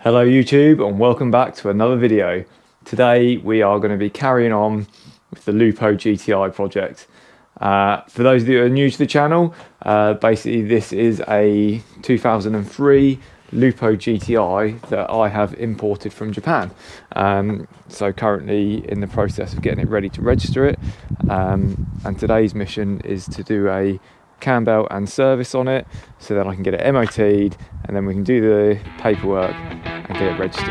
Hello YouTube and welcome back to another video. Today we are going to be carrying on with the Lupo GTI project. For those of you who are new to the channel, basically this is a 2003 Lupo GTI that I have imported from Japan. So currently in the process of getting it ready to register it, and today's mission is to do a Cambelt and service on it so that I can get it MOT'd and then we can do the paperwork and get it registered.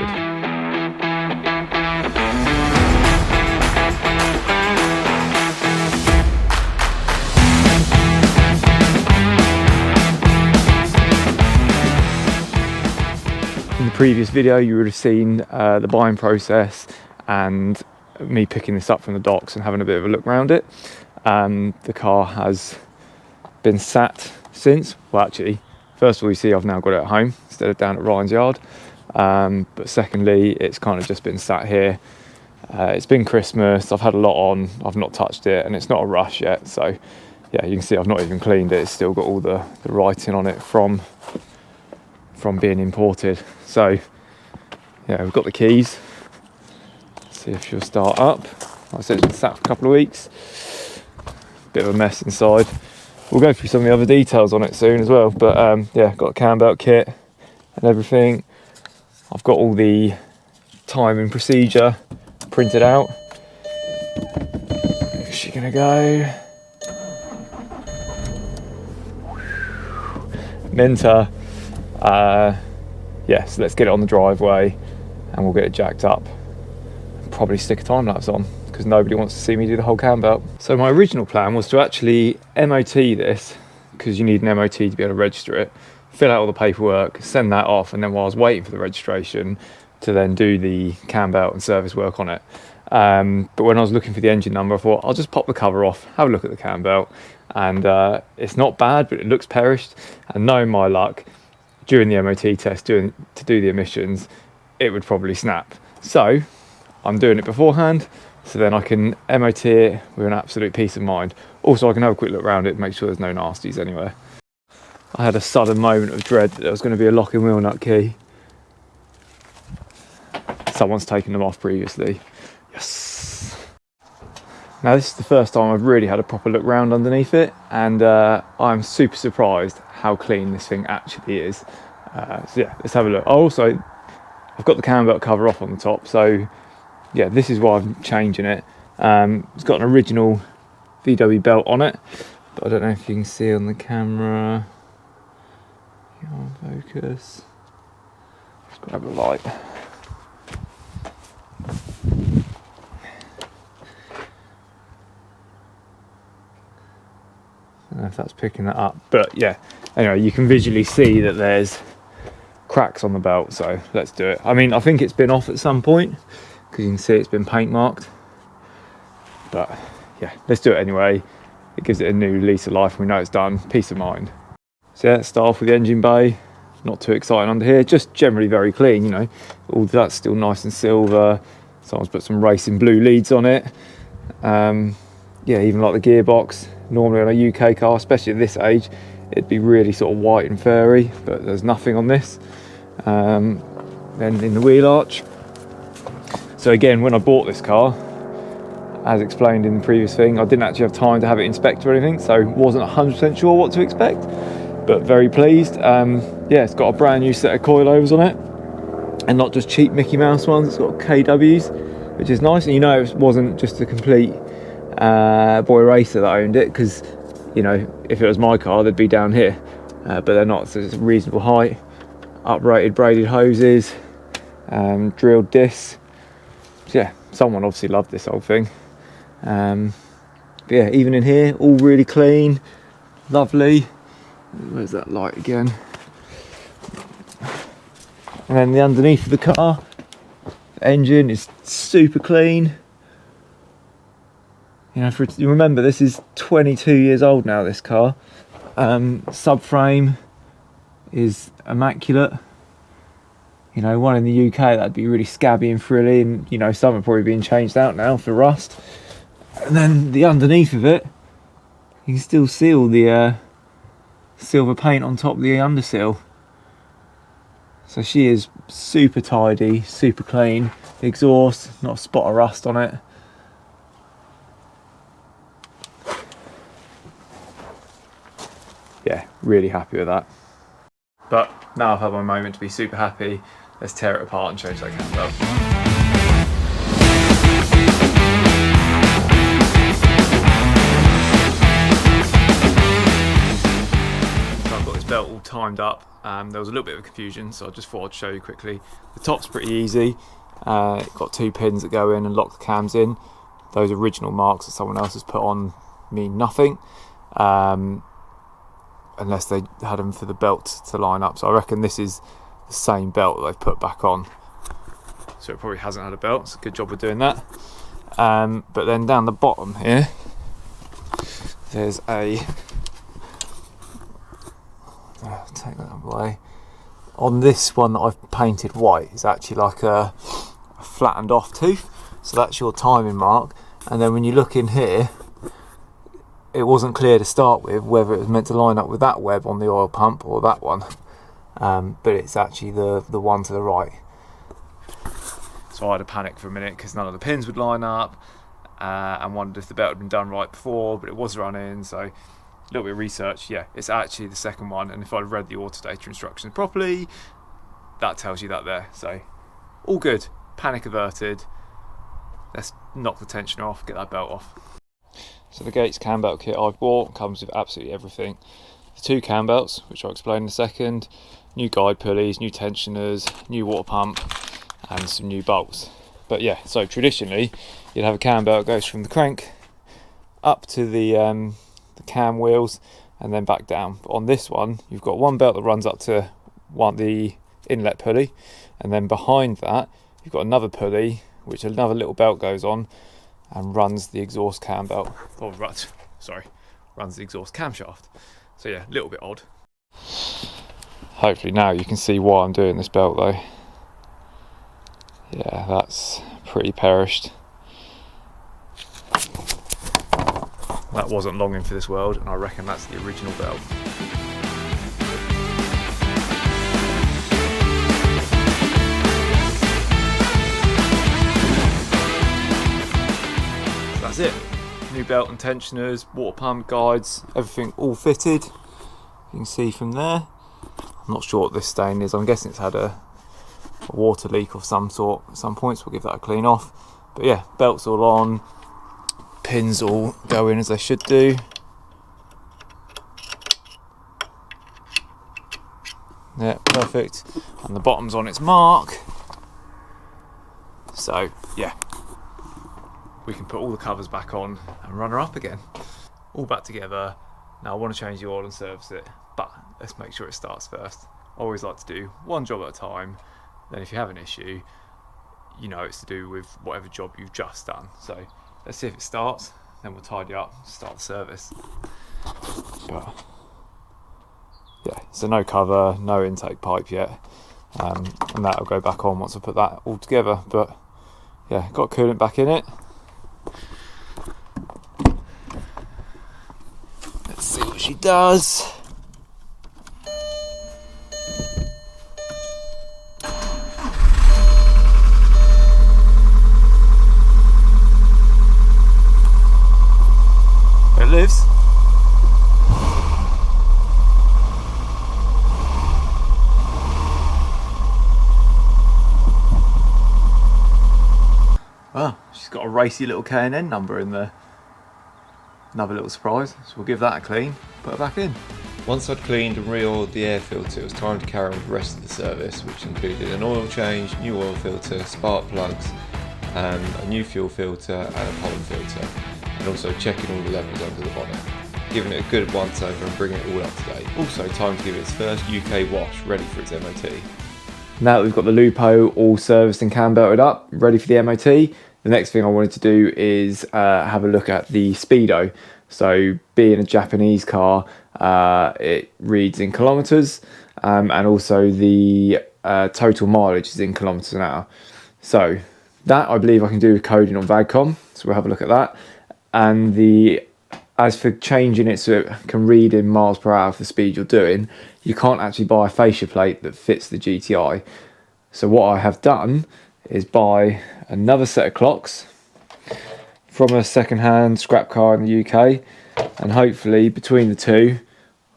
In the previous video you would have seen the buying process and me picking this up from the docks and having a bit of a look around it. The car has been sat since. Well, actually, first of all, you see I've now got it at home instead of down at Ryan's yard, but secondly it's kind of just been sat here. It's been Christmas, I've had a lot on, I've not touched it, and it's not a rush yet, so yeah, you can see I've not even cleaned it. It's still got all the writing on it from being imported. So yeah, we've got the keys. Let's see if she'll start up. Like I said, it's been sat for a couple of weeks, bit of a mess inside. We'll go through some of the other details on it soon as well, but yeah, got a Cambelt kit and everything. I've got all the time and procedure printed out. Where's she gonna go? Minter. Yeah, so let's get it on the driveway and we'll get it jacked up. Probably stick a time lapse on, because nobody wants to see me do the whole Cambelt. So my original plan was to actually MOT this, because you need an MOT to be able to register it, fill out all the paperwork, send that off, and then while I was waiting for the registration to then do the Cambelt and service work on it. But when I was looking for the engine number, I thought I'll just pop the cover off, have a look at the Cambelt, and it's not bad, but it looks perished, and knowing my luck, during the MOT test to do the emissions, it would probably snap. So I'm doing it beforehand, so then I can MOT it with an absolute peace of mind. Also, I can have a quick look around it, make sure there's no nasties anywhere. I had a sudden moment of dread that there was going to be a locking wheel nut key. Someone's taken them off previously. Yes! Now this is the first time I've really had a proper look round underneath it, and I'm super surprised how clean this thing actually is. So yeah, let's have a look. I've got the Cambelt cover off on the top, so yeah, this is why I'm changing it. It's got an original VW belt on it, but I don't know if you can see on the camera. On focus. Let's grab a light. I don't know if that's picking that up, but yeah, anyway, you can visually see that there's cracks on the belt, so let's do it. I mean, I think it's been off at some point, because you can see it's been paint marked, but yeah, let's do it anyway. It gives it a new lease of life, we know it's done, peace of mind. So yeah, let's start off with the engine bay. Not too exciting under here, just generally very clean, you know, all that's still nice and silver. Someone's put some racing blue leads on it. Yeah, even like the gearbox, normally on a UK car, especially at this age, it'd be really sort of white and furry, but there's nothing on this. Then in the wheel arch, so again, when I bought this car, as explained in the previous thing, I didn't actually have time to have it inspected or anything, so wasn't 100% sure what to expect, but very pleased. Yeah, it's got a brand new set of coilovers on it, and not just cheap Mickey Mouse ones. It's got KWs, which is nice, and you know it wasn't just a complete boy racer that owned it, because you know, if it was my car they'd be down here, but they're not, so it's a reasonable height. Uprated braided hoses, drilled discs. So yeah, someone obviously loved this whole thing. But yeah, even in here, all really clean, lovely. Where's that light again? And then the underneath of the car, the engine is super clean. You know, you remember this is 22 years old now, this car. Subframe is immaculate. You know, one in the UK that'd be really scabby and frilly, and you know, some are probably being changed out now for rust. And then the underneath of it, you can still see all the silver paint on top of the undersill. So she is super tidy, super clean. The exhaust, not a spot of rust on it. Yeah, really happy with that. But now I've had my moment to be super happy. Let's tear it apart and change that Cambelt. Belt all timed up. There was a little bit of confusion, so I just thought I'd show you quickly. The top's pretty easy. Got 2 pins that go in and lock the cams in. Those original marks that someone else has put on mean nothing, unless they had them for the belt to line up. So I reckon this is the same belt that they've put back on. So it probably hasn't had a belt. It's a good job of doing that. But then down the bottom here, there's a take that away. On this one that I've painted white is actually like a flattened off tooth, so that's your timing mark. And then when you look in here, it wasn't clear to start with whether it was meant to line up with that web on the oil pump or that one, but it's actually the one to the right. So I had a panic for a minute because none of the pins would line up, and wondered if the belt had been done right before, but it was running. So a little bit of research, yeah, it's actually the second one, and if I'd read the Autodata instructions properly, that tells you that there. So all good, panic averted. Let's knock the tension off, get that belt off. So the Gates cam belt kit I've bought comes with absolutely everything. The 2 cam belts, which I'll explain in a second, new guide pulleys, new tensioners, new water pump, and some new bolts. But yeah, so traditionally you'd have a cam belt that goes from the crank up to the cam wheels and then back down. But on this one you've got one belt that runs up to the inlet pulley, and then behind that you've got another pulley which another little belt goes on and runs the exhaust cam belt, or runs the exhaust camshaft. So yeah, a little bit odd. Hopefully now you can see why I'm doing this belt though. Yeah, that's pretty perished. That wasn't longing for this world, and I reckon that's the original belt. So that's it. New belt and tensioners, water pump, guides, everything all fitted. You can see from there. I'm not sure what this stain is. I'm guessing it's had a water leak of some sort at some point, so we'll give that a clean off. But yeah, belt's all on. Pins all go in as they should do. Yeah, perfect. And the bottom's on its mark. So yeah, we can put all the covers back on and run her up again. All back together. Now I want to change the oil and service it, but let's make sure it starts first. I always like to do one job at a time. Then if you have an issue, you know it's to do with whatever job you've just done. So let's see if it starts, then we'll tidy up, start the service. But yeah, so no cover, no intake pipe yet, and that'll go back on once I put that all together. But yeah, got coolant back in it. Let's see what she does. It lives. Well, she's got a racy little K&N number in there. Another little surprise, so we'll give that a clean, put her back in. Once I'd cleaned and re-oiled the air filter, it was time to carry on with the rest of the service, which included an oil change, new oil filter, spark plugs, a new fuel filter and a pollen filter, and also checking all the levels under the bonnet, giving it a good once over and bringing it all up to date. Also time to give it its first UK wash, ready for its MOT. Now that we've got the Lupo all serviced and cam belted up, ready for the MOT, the next thing I wanted to do is have a look at the Speedo. So being a Japanese car, it reads in kilometres, and also the total mileage is in kilometres an hour. So that I believe I can do with coding on VAGCOM, so we'll have a look at that. And the as for changing it so it can read in miles per hour for the speed you're doing, you can't actually buy a fascia plate that fits the GTI. So what I have done is buy another set of clocks from a second-hand scrap car in the UK, and hopefully between the two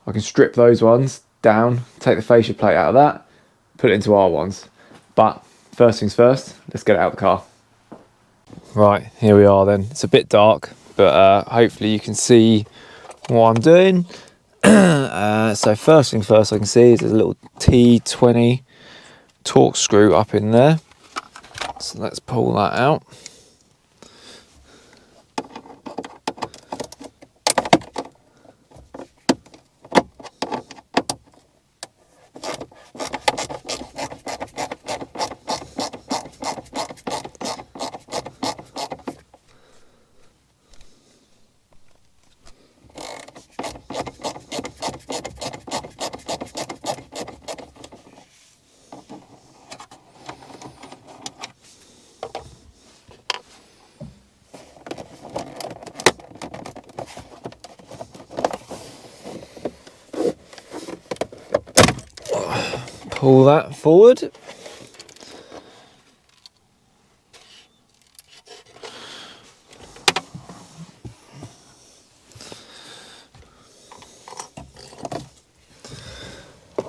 I can strip those ones down, take the fascia plate out of that, put it into our ones. But first things first, let's get it out of the car. Right, here we are then. It's a bit dark, but hopefully you can see what I'm doing. So first things first, I can see is there's a little T20 torque screw up in there. So let's pull that out. Pull that forward.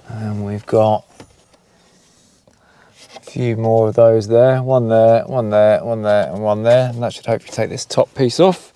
And we've got a few more of those there. One there, one there, one there, and one there. And that should hopefully take this top piece off.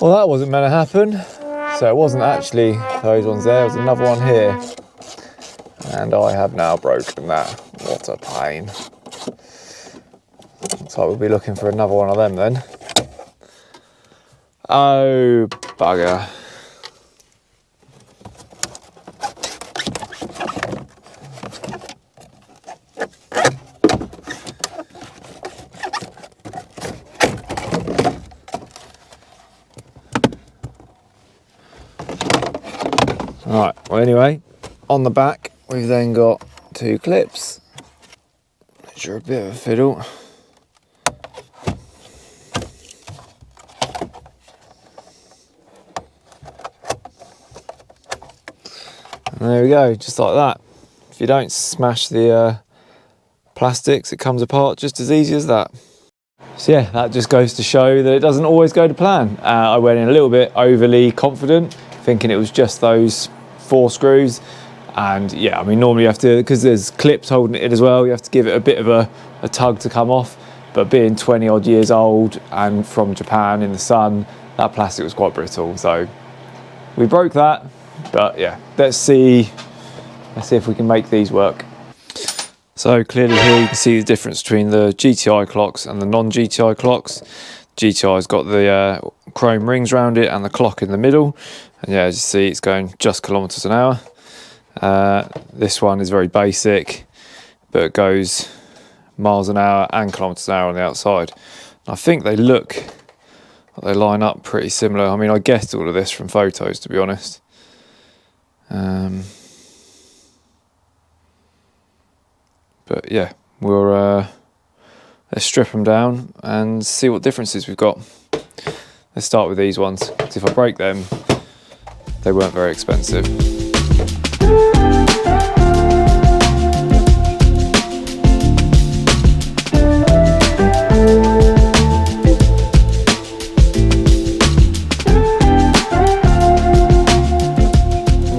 Well, that wasn't meant to happen. So it wasn't actually those ones there, it was another one here. And I have now broken that. What a pain. Looks like we'll be looking for another one of them then. Oh, bugger. Right, well anyway, on the back we've then got two clips, which are a bit of a fiddle. And there we go, just like that. If you don't smash the plastics, it comes apart just as easy as that. So yeah, that just goes to show that it doesn't always go to plan. I went in a little bit overly confident, thinking it was just those 4 screws, and yeah, I mean normally you have to, because there's clips holding it in as well, you have to give it a bit of a tug to come off, but being 20 odd years old and from Japan in the sun, that plastic was quite brittle, so we broke that. But yeah, let's see if we can make these work. So clearly here you can see the difference between the GTI clocks and the non-GTI clocks. GTI's got the chrome rings around it and the clock in the middle, and yeah, as you see, it's going just kilometers an hour. This one is very basic, but it goes miles an hour and kilometers an hour on the outside. I think they look like they line up pretty similar. I mean, I guessed all of this from photos, to be honest. But yeah, we'll let's strip them down and see what differences we've got. Let's start with these ones, because if I break them, they weren't very expensive.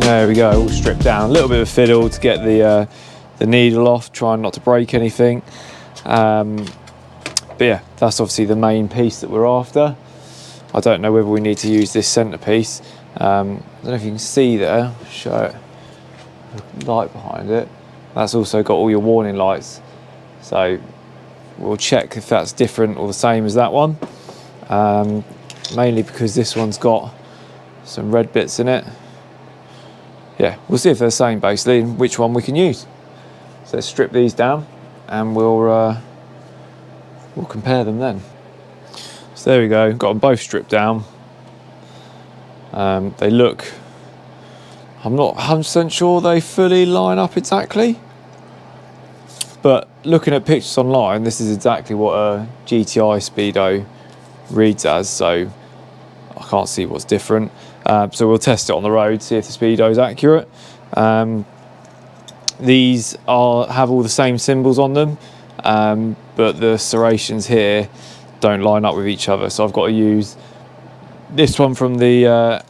There we go, all stripped down. A little bit of a fiddle to get the needle off, trying not to break anything. But yeah, that's obviously the main piece that we're after. I don't know whether we need to use this centerpiece. I don't know if you can see there, show it, the light behind it. That's also got all your warning lights. So we'll check if that's different or the same as that one. mainly because this one's got some red bits in it. Yeah, we'll see if they're the same basically, and which one we can use. So let's strip these down and we'll compare them then. So there we go, got them both stripped down. They look, I'm not 100% sure they fully line up exactly, but looking at pictures online, this is exactly what a GTI Speedo reads as, so I can't see what's different. So we'll test it on the road, see if the Speedo is accurate. These have all the same symbols on them, but the serrations here don't line up with each other, so I've got to use this one from the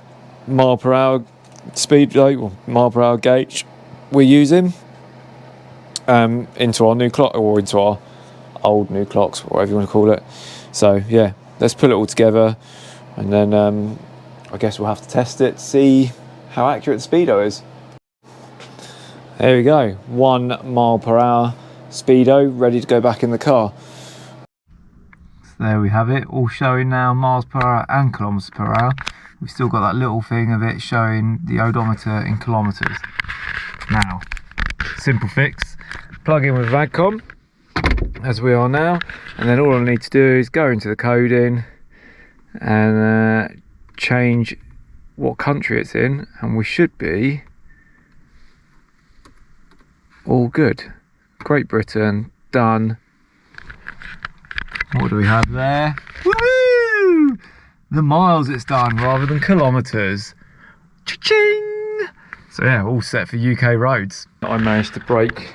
mile per hour Speedo, or mile per hour gauge we're using, into our new clock, or into our old new clocks, whatever you want to call it. So yeah, let's put it all together, and then I guess we'll have to test it to see how accurate the Speedo is. There we go, 1 mile per hour Speedo ready to go back in the car. So there we have it, all showing now miles per hour and kilometers per hour. We've still got that little thing of it showing the odometer in kilometers. Now, simple fix, plug in with VAGCOM as we are now, and then all I need to do is go into the coding and change what country it's in, and we should be all good. Great Britain, done. What do we have there? Woo! The miles it's done rather than kilometers. Cha-ching! So yeah, all set for UK roads. I managed to break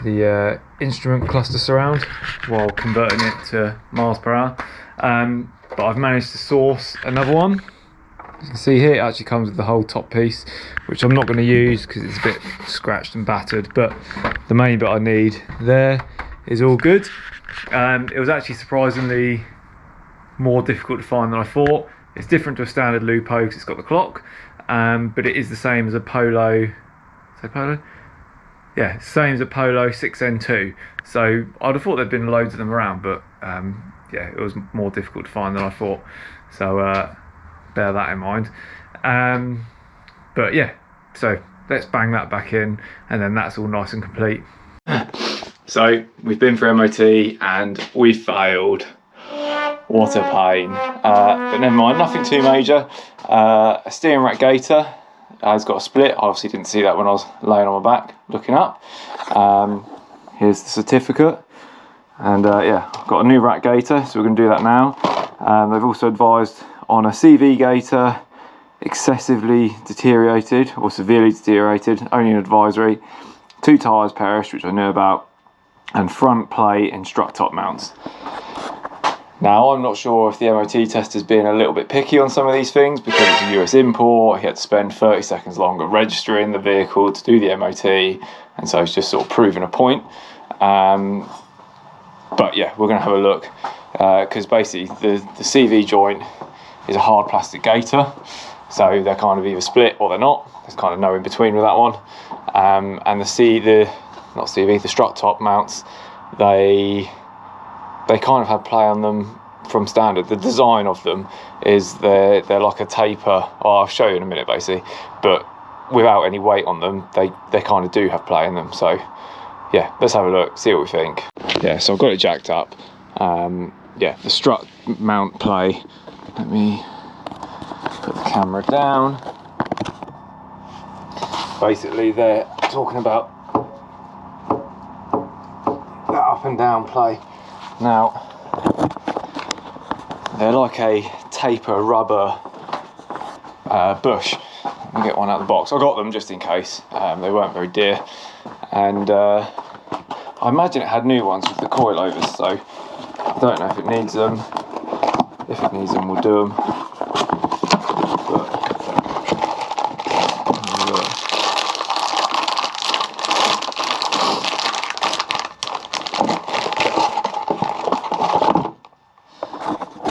the instrument cluster surround while converting it to miles per hour. But I've managed to source another one. As you can see here, it actually comes with the whole top piece, which I'm not going to use because it's a bit scratched and battered, but the main bit I need there is all good. It was actually surprisingly more difficult to find than I thought. It's different to a standard Lupo because it's got the clock, but it is the same as a Polo. Say Polo? Yeah, same as a Polo 6N2. So I'd have thought there'd been loads of them around, but yeah, it was more difficult to find than I thought. So bear that in mind. But yeah, so let's bang that back in, and then that's all nice and complete. So we've been for MOT and we failed. What a pain. But never mind, nothing too major. A steering rack gaiter has got a split. I obviously didn't see that when I was laying on my back looking up. Here's the certificate. And yeah, I've got a new rack gaiter, so we're going to do that now. They've also advised on a CV gaiter, excessively deteriorated or severely deteriorated, only an advisory. 2 tyres perished, which I knew about, and front plate and strut top mounts. Now, I'm not sure if the MOT tester's being a little bit picky on some of these things because it's a US import. He had to spend 30 seconds longer registering the vehicle to do the MOT, and so it's just sort of proving a point. But yeah, we're going to have a look because basically the CV joint is a hard plastic gaiter, so they're kind of either split or they're not. There's kind of no in between with that one. And the strut top mounts, they kind of have play on them from standard. The design of them is they're like a taper. Oh, I'll show you in a minute basically, but without any weight on them, they kind of do have play in them. So yeah, let's have a look, see what we think. Yeah, so I've got it jacked up. Yeah, the strut mount play. Let me put the camera down. Basically, they're talking about that up and down play. Now, they're like a taper rubber bush. Let me get one out of the box. I got them just in case. They weren't very dear. And I imagine it had new ones with the coilovers, so I don't know if it needs them. If it needs them, we'll do them.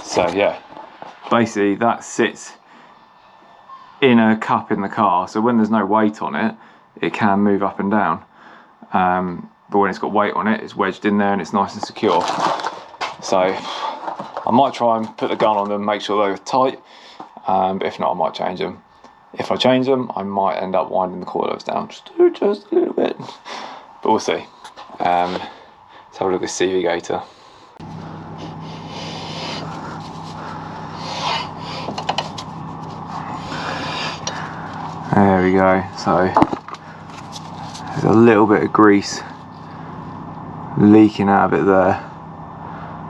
So yeah, basically that sits in a cup in the car, so when there's no weight on it, it can move up and down. But when it's got weight on it, it's wedged in there and it's nice and secure. So I might try and put the gun on them, make sure they're tight, but if not, I might change them. If I change them, I might end up winding the coilovers down just a little bit, but we'll see. Let's have a look at this CV Gator. There we go. So there's a little bit of grease leaking out of it there,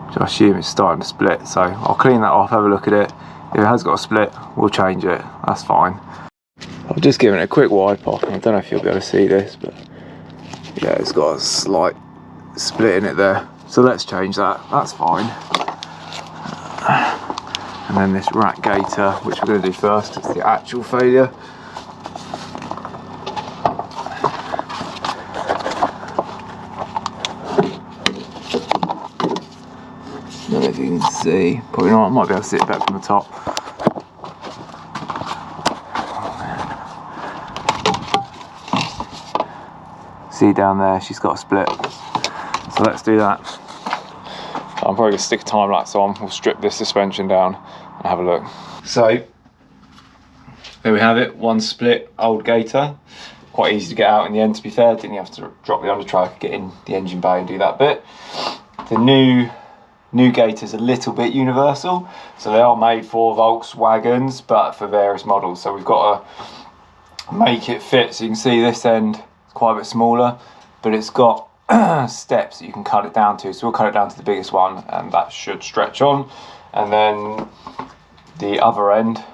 which I assume it's starting to split. So I'll clean that off, have a look at it. If it has got a split, we'll change it. That's fine. I've just given it a quick wide pop, and I don't know if you'll be able to see this, but yeah, it's got a slight split in it there. So let's change that. That's fine. And then this rat gator, which we're going to do first, it's the actual failure. I don't know if you can see, probably not, I might be able to see it better from the top. See down there, she's got a split. So let's do that. I'm probably going to stick a time lapse on, we'll strip this suspension down and have a look. So, there we have it, one split old Gator. Quite easy to get out in the end, to be fair. Didn't have to drop the under track, get in the engine bay and do that bit. The new Gator's a little bit universal, so they are made for Volkswagens, but for various models. So we've got to make it fit. So you can see this end is quite a bit smaller, but it's got steps that you can cut it down to. So we'll cut it down to the biggest one, and that should stretch on. And then the other end,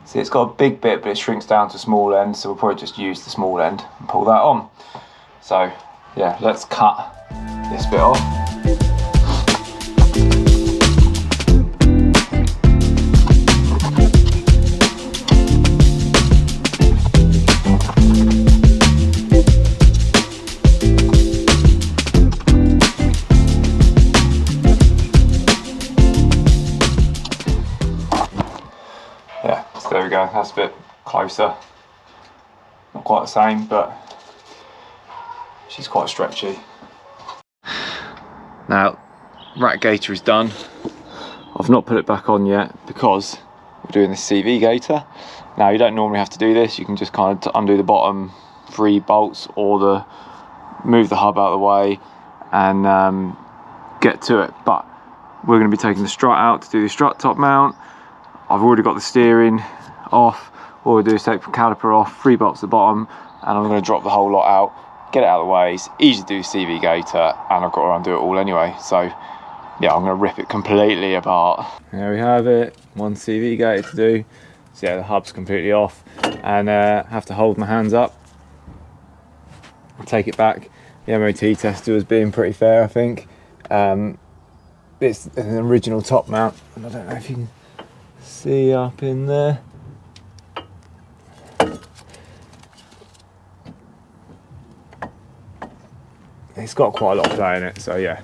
see, it's got a big bit, but it shrinks down to a small end. So we'll probably just use the small end and pull that on. So yeah, let's cut this bit off. Yeah, so there we go, that's a bit closer. Not quite the same, but she's quite stretchy. Now, Rat Gator is done. I've not put it back on yet because we're doing this CV Gator. Now, you don't normally have to do this. You can just kind of undo the bottom 3 bolts or move the hub out of the way and get to it. But we're going to be taking the strut out to do the strut top mount. I've already got the steering off. All we do is take the caliper off, 3 bolts at the bottom, and I'm going to drop the whole lot out, get it out of the way. It's easy to do CV Gator, and I've got to undo it all anyway. So yeah, I'm going to rip it completely apart. There we have it, one CV Gator to do. So yeah, the hub's completely off, and have to hold my hands up and take it back. The MOT tester was being pretty fair, I think. It's an original top mount, and I don't know if you can see up in there. It's got quite a lot of play in it, so yeah,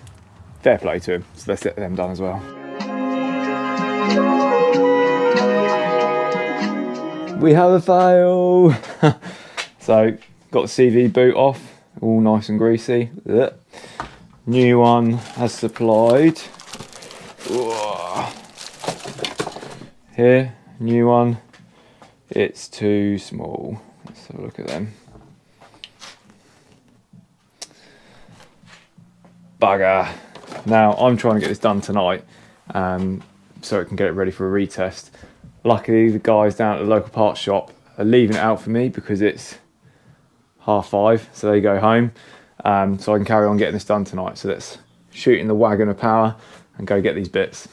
fair play to him. So let's get them done as well. We have a fail. So got the CV boot off, all nice and greasy. New one as supplied. Here, new one. It's too small. Let's have a look at them. Bugger. Now I'm trying to get this done tonight so it can get it ready for a retest. Luckily the guys down at the local parts shop are leaving it out for me because it's 5:30, so they go home, so I can carry on getting this done tonight. So let's shoot in the wagon of power and go get these bits.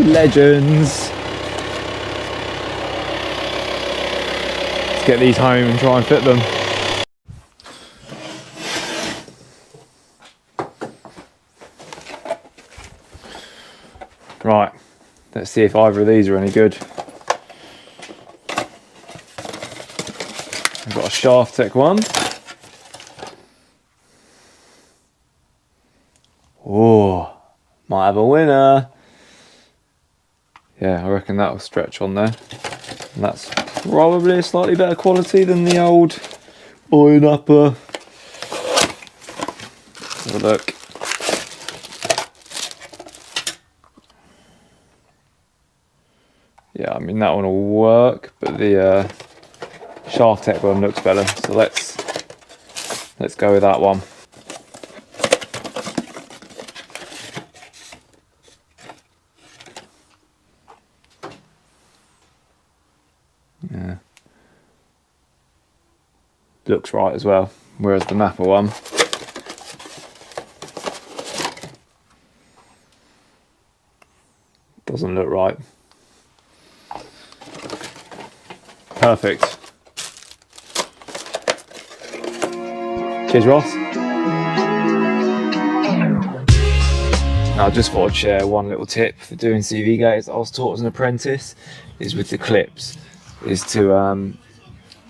Legends. Let's get these home and try and fit them. Right, let's see if either of these are any good. I've got a Shaft Tech one. Oh, might have a winner. Yeah, I reckon that'll stretch on there. And that's probably a slightly better quality than the old iron upper. Have a look. Yeah, I mean that one will work, but the Shaft Tech one looks better. So let's go with that one. Yeah, looks right as well. Whereas the Napa one, doesn't look right. Perfect. Cheers, Ross. Now, I just thought I'd share one little tip for doing CV gates I was taught as an apprentice, is with the clips, is to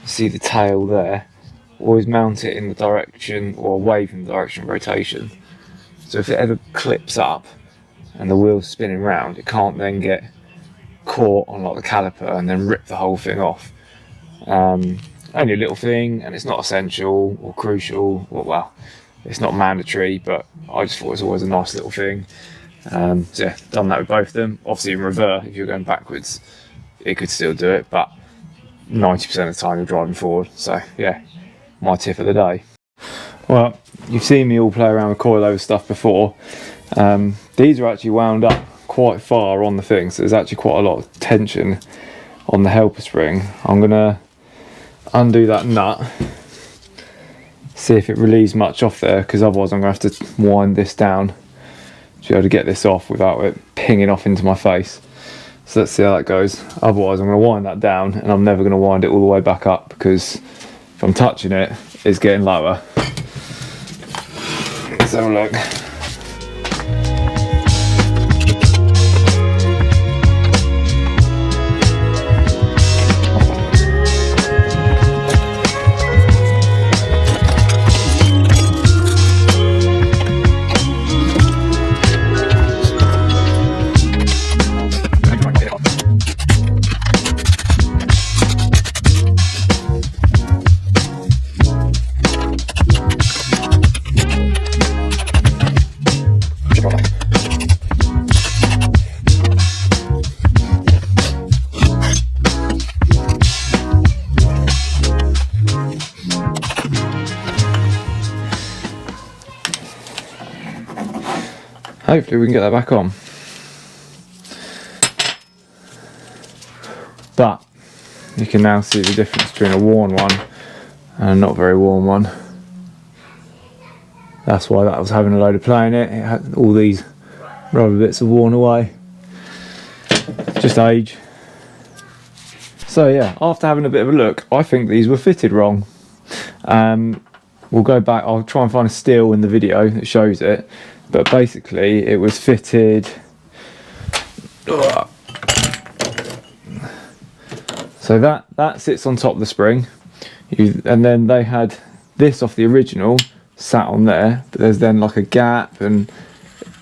see the tail there, always mount it in the direction, or away from the direction of rotation. So if it ever clips up and the wheel's spinning round, it can't then get caught on like the caliper and then rip the whole thing off. Only a little thing, and it's not essential or crucial, or well, it's not mandatory, but I just thought it was always a nice little thing. So yeah, done that with both of them. Obviously in reverse, if you're going backwards, it could still do it, but 90% of the time you're driving forward. So yeah, my tip of the day. Well, you've seen me all play around with coilover stuff before. These are actually wound up quite far on the thing, so there's actually quite a lot of tension on the helper spring. I'm gonna undo that nut, see if it relieves much off there, because otherwise I'm gonna have to wind this down to be able to get this off without it pinging off into my face. So let's see how that goes. Otherwise I'm going to wind that down, and I'm never going to wind it all the way back up, because if I'm touching it, it's getting lower. Let's have a look. Hopefully we can get that back on. But you can now see the difference between a worn one and a not very worn one. That's why that was having a load of play in it. It had all these rubber bits are worn away. Just age. So yeah, after having a bit of a look, I think these were fitted wrong. We'll go back, I'll try and find a still in the video that shows it. But basically it was fitted, so that sits on top of the spring, and then they had this off the original sat on there, but there's then like a gap and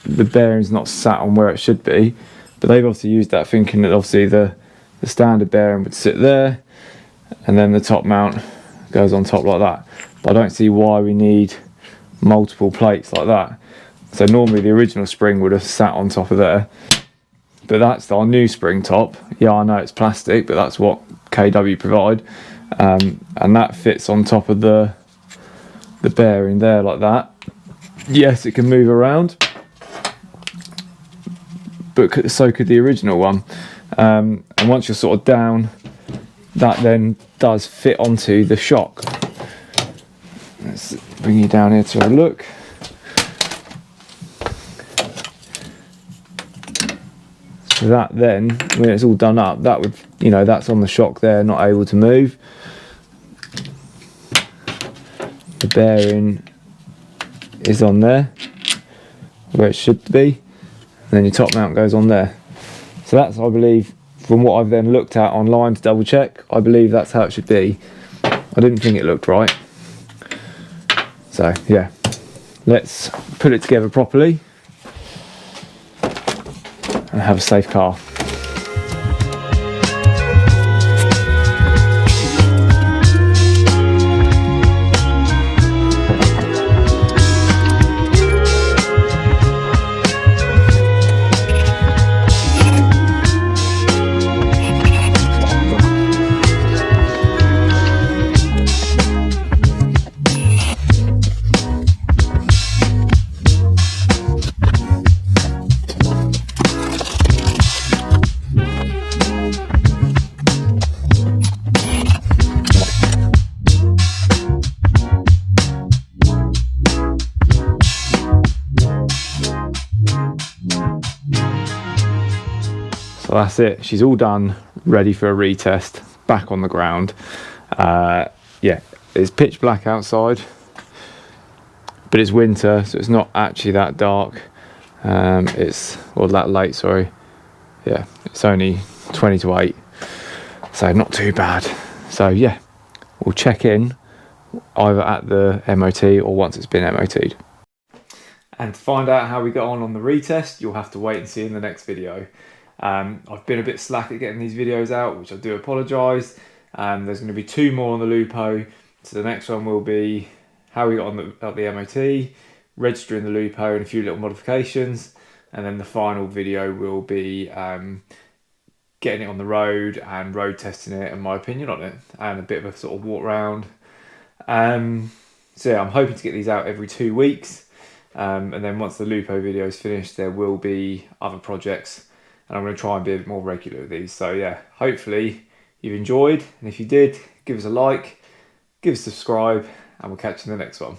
the bearing's not sat on where it should be. But they've obviously used that thinking that obviously the standard bearing would sit there, and then the top mount goes on top like that. But I don't see why we need multiple plates like that. So normally the original spring would have sat on top of there, but that's our new spring top. Yeah, I know it's plastic, but that's what KW provide, and that fits on top of the bearing there like that. Yes, it can move around, but so could the original one. And once you're sort of down, that then does fit onto the shock. Let's bring you down here to have a look. So that then, when it's all done up, that would, you know, that's on the shock there, not able to move. The bearing is on there, where it should be. And then your top mount goes on there. So that's, I believe, from what I've then looked at online to double check, I believe that's how it should be. I didn't think it looked right. So yeah, let's put it together properly and have a safe car. So that's it, she's all done, ready for a retest, back on the ground. Yeah, it's pitch black outside, but it's winter, so it's not actually that dark. Or that late, sorry. Yeah, it's only 20 to 8, so not too bad. So yeah, we'll check in either at the MOT or once it's been MOT'd. And to find out how we got on the retest, you'll have to wait and see in the next video. I've been a bit slack at getting these videos out, which I do apologise. There's going to be 2 more on the Lupo. So the next one will be how we got on at the MOT, registering the Lupo and a few little modifications. And then the final video will be getting it on the road and road testing it and my opinion on it. And a bit of a sort of walk around. So yeah, I'm hoping to get these out every 2 weeks. And then once the Lupo video is finished, there will be other projects. And I'm going to try and be a bit more regular with these. So yeah, hopefully you've enjoyed. And if you did, give us a like, give us a subscribe, and we'll catch you in the next one.